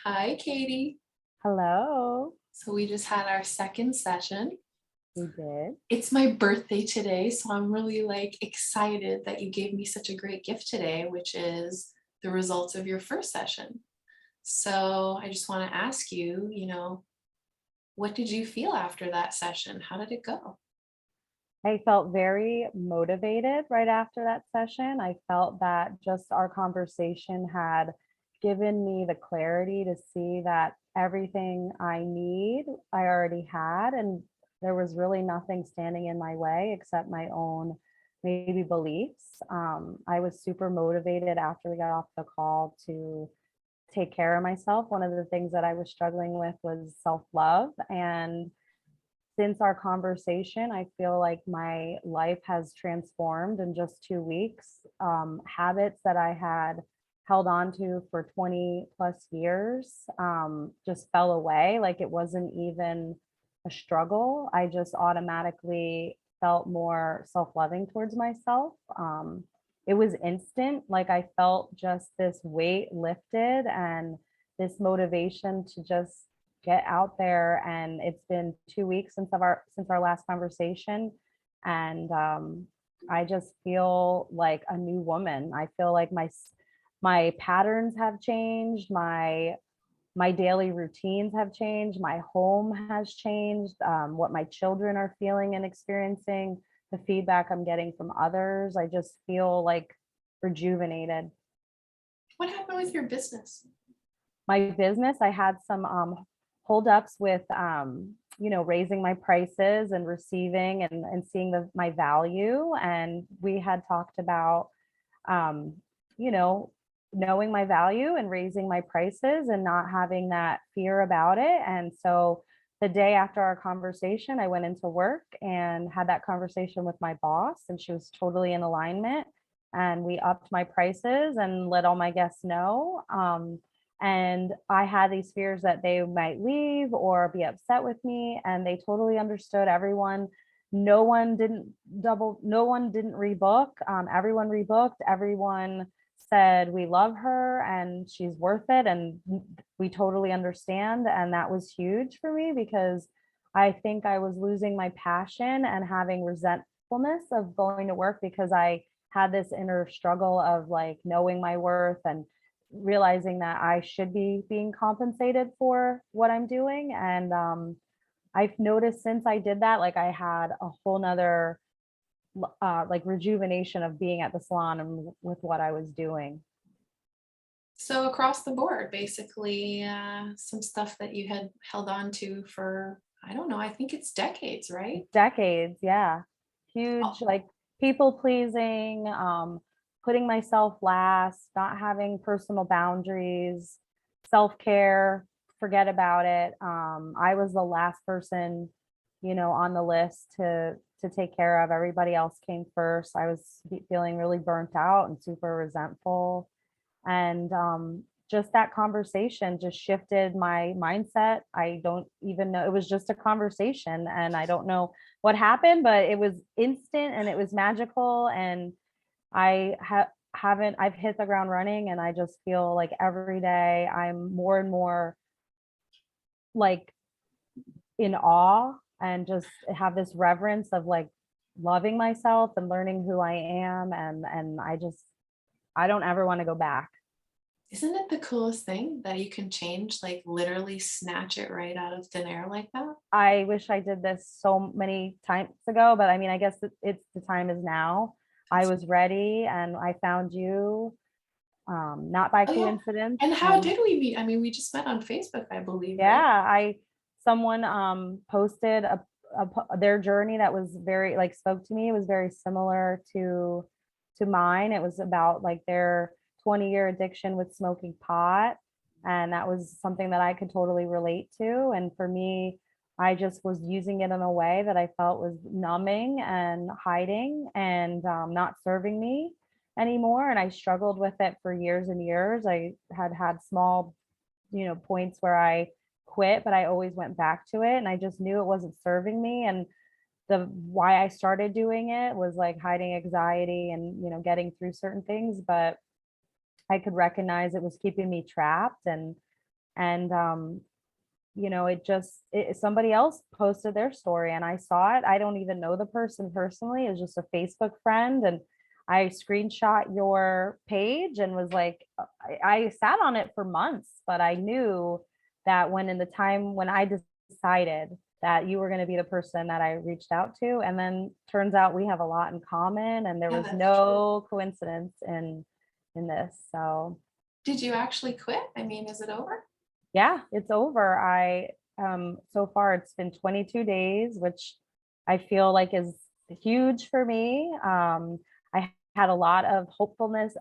Hi, Katie. Hello. So we just had our second session. We did. It's my birthday today, so I'm really excited that you gave me such a great gift today, which is the results of your first session. So I just want to ask you, what did you feel after that session? How did it go? I felt very motivated right after that session. I felt that just our conversation had given me the clarity to see that everything I need, I already had. And there was really nothing standing in my way except my own maybe beliefs. I was super motivated after we got off the call to take care of myself. One of the things that I was struggling with was self love. And since our conversation, I feel like my life has transformed in just 2 weeks. Habits that I had held on to for 20 plus years just fell away. Like it wasn't even a struggle. I just automatically felt more self loving towards myself. It was instant. Like I felt just this weight lifted and this motivation to just get out there. And it's been 2 weeks since our last conversation, and I just feel like a new woman. I feel like my patterns have changed, my daily routines have changed, my home has changed, what my children are feeling and experiencing, the feedback I'm getting from others. I just feel like rejuvenated. What happened with your business? My business, I had some holdups with raising my prices and receiving and seeing my value. And we had talked about um, you know knowing my value and raising my prices and not having that fear about it. And so the day after our conversation, I went into work and had that conversation with my boss, and she was totally in alignment, and we upped my prices and let all my guests know. And I had these fears that they might leave or be upset with me, and they totally understood. No one didn't rebook. Everyone rebooked. Everyone said we love her and she's worth it, and we totally understand. And that was huge for me because I think I was losing my passion and having resentfulness of going to work because I had this inner struggle of like knowing my worth and realizing that I should be being compensated for what I'm doing. And I've noticed since I did that, like I had a whole nother like rejuvenation of being at the salon and with what I was doing. So across the board, basically, some stuff that you had held on to for, I don't know, I think it's decades, right? Decades, yeah. Oh, Huge, like people pleasing, putting myself last, not having personal boundaries, self-care, forget about it. I was the last person, on the list to take care of. Everybody else came first. I was feeling really burnt out and super resentful. And just that conversation just shifted my mindset. I don't even know, it was just a conversation, and I don't know what happened, but it was instant and it was magical. And I've hit the ground running, and I just feel like every day I'm more and more like in awe, and just have this reverence of like loving myself and learning who I am. And I don't ever want to go back. isn't it the coolest thing that you can change, like literally snatch it right out of thin air like that? I wish I did this so many times ago, but I mean, I guess it's the time is now. I That's, was ready and I found you, not by oh yeah. coincidence. And how And did we meet? I mean, we just met on Facebook, I believe, right? yeah, someone posted their journey that was very like spoke to me. It was very similar to mine. It was about like their 20-year addiction with smoking pot, and that was something that I could totally relate to. And for me, I just was using it in a way that I felt was numbing and hiding, and not serving me anymore. And I struggled with it for years and years. I had small, points where I quit, but I always went back to it, and I just knew it wasn't serving me. And the why I started doing it was like hiding anxiety and, getting through certain things, but I could recognize it was keeping me trapped. And somebody else posted their story and I saw it. I don't even know the person personally. It was just a Facebook friend. And I screenshot your page and was like, I sat on it for months, but I knew that when in the time when I decided that you were going to be the person that I reached out to. And then turns out we have a lot in common and there Yeah, was that's true. no coincidence in this. So Did you actually quit? I mean, is it over? yeah, it's over. I so far it's been 22 days, which I feel like is huge for me. I had a lot of hopelessness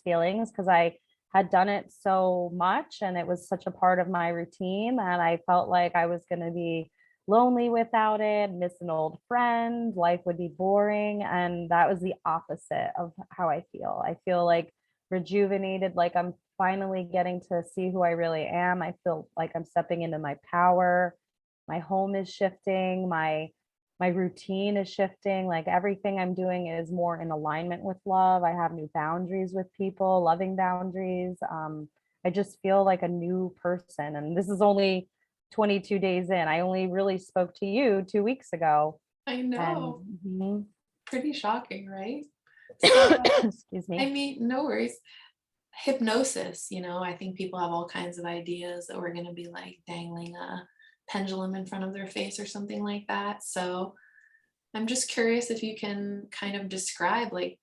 feelings because I had done it so much and it was such a part of my routine and I felt like I was going to be lonely without it, miss an old friend, life would be boring, and that was the opposite of how I feel. I feel like rejuvenated, like I'm finally getting to see who I really am. I feel like I'm stepping into my power. My home is shifting, my routine is shifting, like everything I'm doing is more in alignment with love. I have new boundaries with people, loving boundaries. I just feel like a new person, and this is only 22 days in. I only really spoke to you 2 weeks ago. I And know. mhm. Pretty shocking, right? So, Excuse I me. mean, no worries. Hypnosis, I think people have all kinds of ideas that we're going to be like dangling a pendulum in front of their face or something like that. So I'm just curious if you can kind of describe like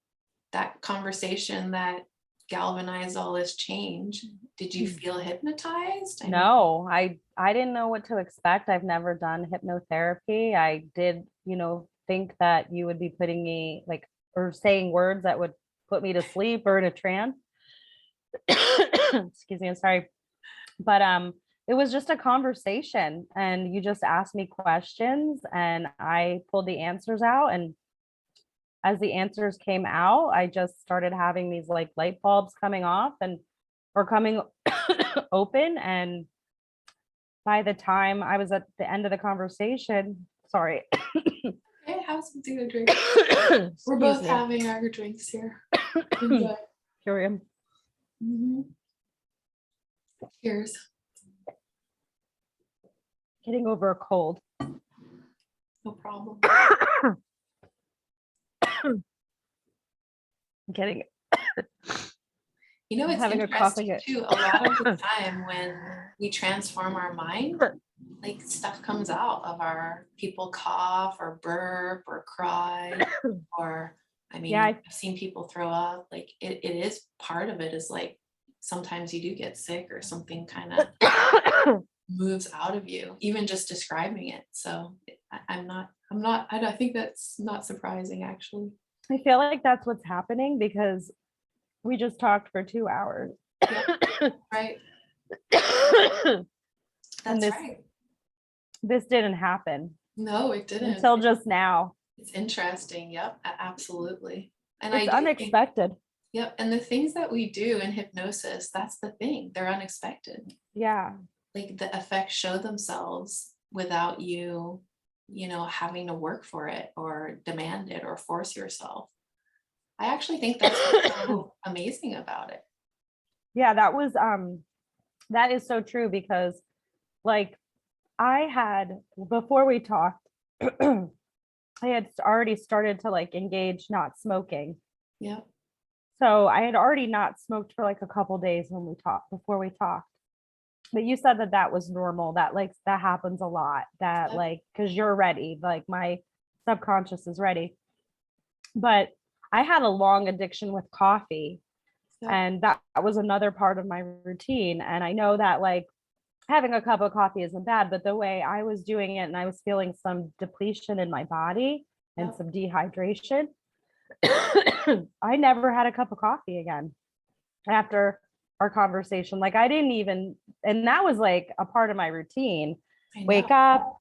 that conversation that galvanized all this change. Did you feel hypnotized? I mean, No, I didn't know what to expect. I've never done hypnotherapy. I did, think that you would be putting me like or saying words that would put me to sleep or in a trance. Excuse me, I'm sorry. But it was just a conversation and you just asked me questions and I pulled the answers out, and as the answers came out, I just started having these like light bulbs coming off and or coming open, and by the time I was at the end of the conversation, sorry. okay, have something to drink. We're Excuse both me. having our drinks here. Enjoy. Here I am. Mhm. Cheers. Getting over a cold. No problem. Getting It's having a coughing interesting it. too. A lot of the time when we transform our mind, like stuff comes out of our people cough or burp or cry, or I Yeah, mean, I've seen people throw up. Like it is part of it is like sometimes you do get sick or something kind of moves out of you, even just describing it. So I think that's not surprising actually. I feel like that's what's happening because we just talked for 2 hours. Yeah, right. And That's right. this didn't happen No, it didn't. until just now. It's interesting. Yep, absolutely. And I It's do think, unexpected. yep, and the things that we do in hypnosis, that's the thing. They're unexpected. Yeah. Like the effects show themselves without you, having to work for it or demand it or force yourself. I actually think that's what's so amazing about it. Yeah, that is so true because like I had before we talked, I had already started to like engage not smoking. Yep. So I had already not smoked for like a couple days when we talked before we talked. But you said that that was normal, that like that happens a lot, that Yep. like because you're ready, like my subconscious is ready. But I had a long addiction with coffee, Yep. and that was another part of my routine. And I know that like having a cup of coffee isn't bad, but the way I was doing it and I was feeling some depletion in my body and Yep. some dehydration, I never had a cup of coffee again after our conversation. Like I didn't even, and that was like a part of my routine. I know. Wake up,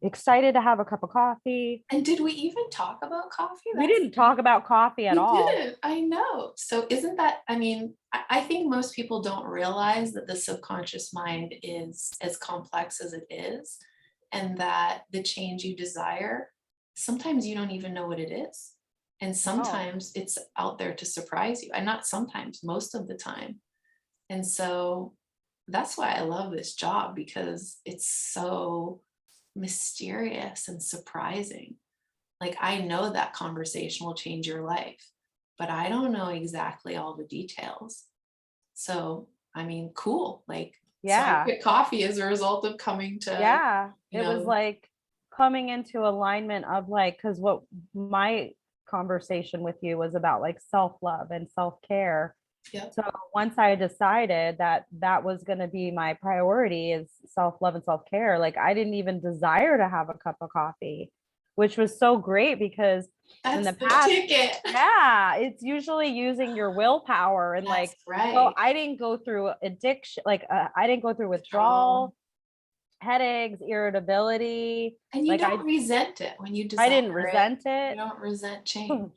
excited to have a cup of coffee. And did we even talk about coffee? We didn't talk about coffee at We all. didn't. I know. So isn't that, I mean, I think most people don't realize that the subconscious mind is as complex as it is, and that the change you desire, sometimes you don't even know what it is. And No. sometimes it's out there to surprise you. And not sometimes, most of the time. And so that's why I love this job, because it's so mysterious and surprising. Like, I know that conversation will change your life, but I don't know exactly all the details. So, I mean, cool. Like, so I Yeah. quit coffee as a result of coming to, Yeah. you It was know, like coming into alignment of like, because what my conversation with you was about like self-love and self-care. yep, So once I decided that that was going to be my priority is self-love and self-care, like I didn't even desire to have a cup of coffee, which was so great because in that's the the past, ticket. yeah, it's usually using your willpower and That's like, so right. I didn't go through addiction, like I didn't go through Withdrawal. withdrawal, headaches, irritability. And you Like don't resent it when you I desire didn't it. resent You it. don't resent change.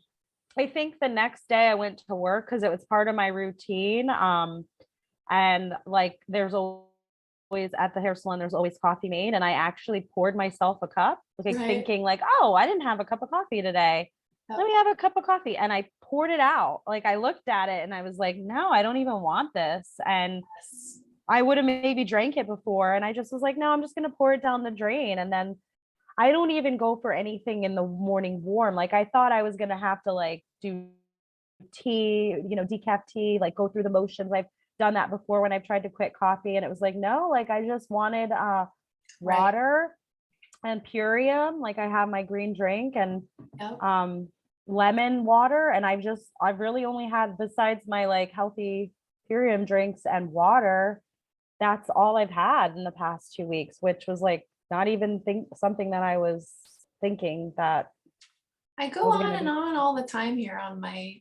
I think the next day I went to work because it was part of my routine. And like there's always at the hair salon, there's always coffee made. And I actually poured myself a cup, like Right. thinking like, oh, I didn't have a cup of coffee today. Let Yep. me have a cup of coffee. And I poured it out. Like I looked at it and I was like, no, I don't even want this. And Yes. I would have maybe drank it before. And I just was like, no, I'm just gonna pour it down the drain. And then I don't even go for anything in the morning warm. Like I thought I was gonna have to like do tea, decaf tea, like go through the motions. I've done that before when I've tried to quit coffee and it was like, no, like I just wanted Right. water and Purium. Like I have my green drink and Yep. um lemon water. And I've really only had besides my like healthy Purium drinks and water, that's all I've had in the past 2 weeks, which was like not even think something that I was thinking that I go was on gonna and be. on all the time here on my,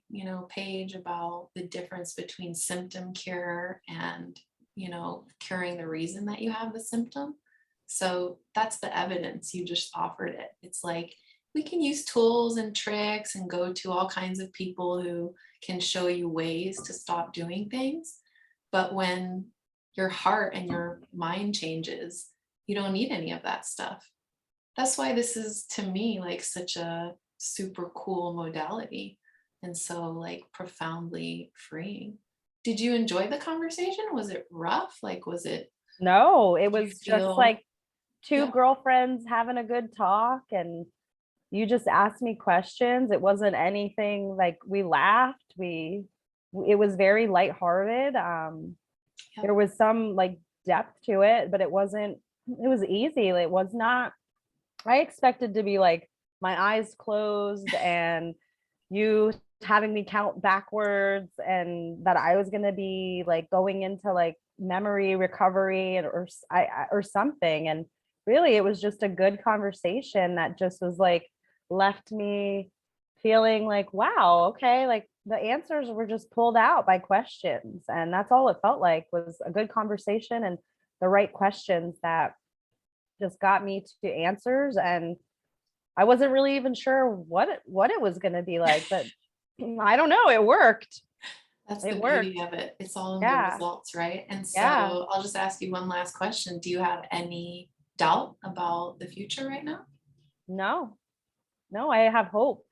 page about the difference between symptom cure and, curing the reason that you have the symptom. So that's the evidence. You just offered it. It's like we can use tools and tricks and go to all kinds of people who can show you ways to stop doing things. But when your heart and your mind changes, you don't need any of that stuff. That's why this is to me like such a super cool modality and so like profoundly freeing. Did you enjoy the conversation? Was it rough? Like, No, it did you was just feel, like two yeah, girlfriends having a good talk and you just asked me questions. It wasn't anything like we laughed. It was very lighthearted. yeah, There was some like depth to it, but it was easy. It was not, I expected to be like my eyes closed and you having me count backwards and that I was going to be like going into like memory recovery or something. And really it was just a good conversation that just was like left me feeling like, wow, okay, like the answers were just pulled out by questions. And that's all it felt like was a good conversation and the right questions that just got me to answers. And I wasn't really even sure what it was going to be like, but I don't know. It worked. that's the It beauty worked. of it. It's all in the Yeah. results, right? And Yeah. so I'll just ask you one last question. Do you have any doubt about the future right now? No, no, I have hope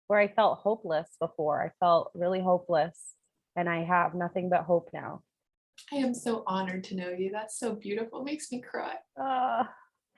where I felt hopeless before. I felt really hopeless and I have nothing but hope now. I am so honored to know you. That's so beautiful. Makes me cry. Uh,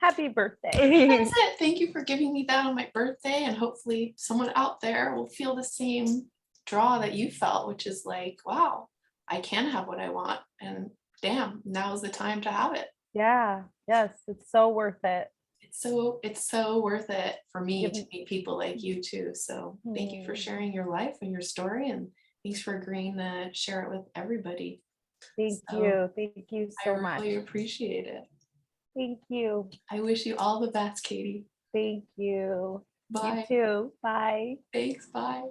Happy That's birthday. it. Thank you for giving me that on my birthday. And hopefully, someone out there will feel the same draw that you felt, which is like, wow, I can have what I want. And damn, now is the time to have it. Yeah. Yes. It's so worth it. It's so worth it for me to Give- meet people like you too. So thank you for Hmm. sharing your life and your story. And thanks for agreeing to share it with everybody. Thank So you. Thank you I so really much. appreciate it. Thank you. I wish you all the best, Katie. Thank you. You Bye. too. Bye. Thanks. Bye.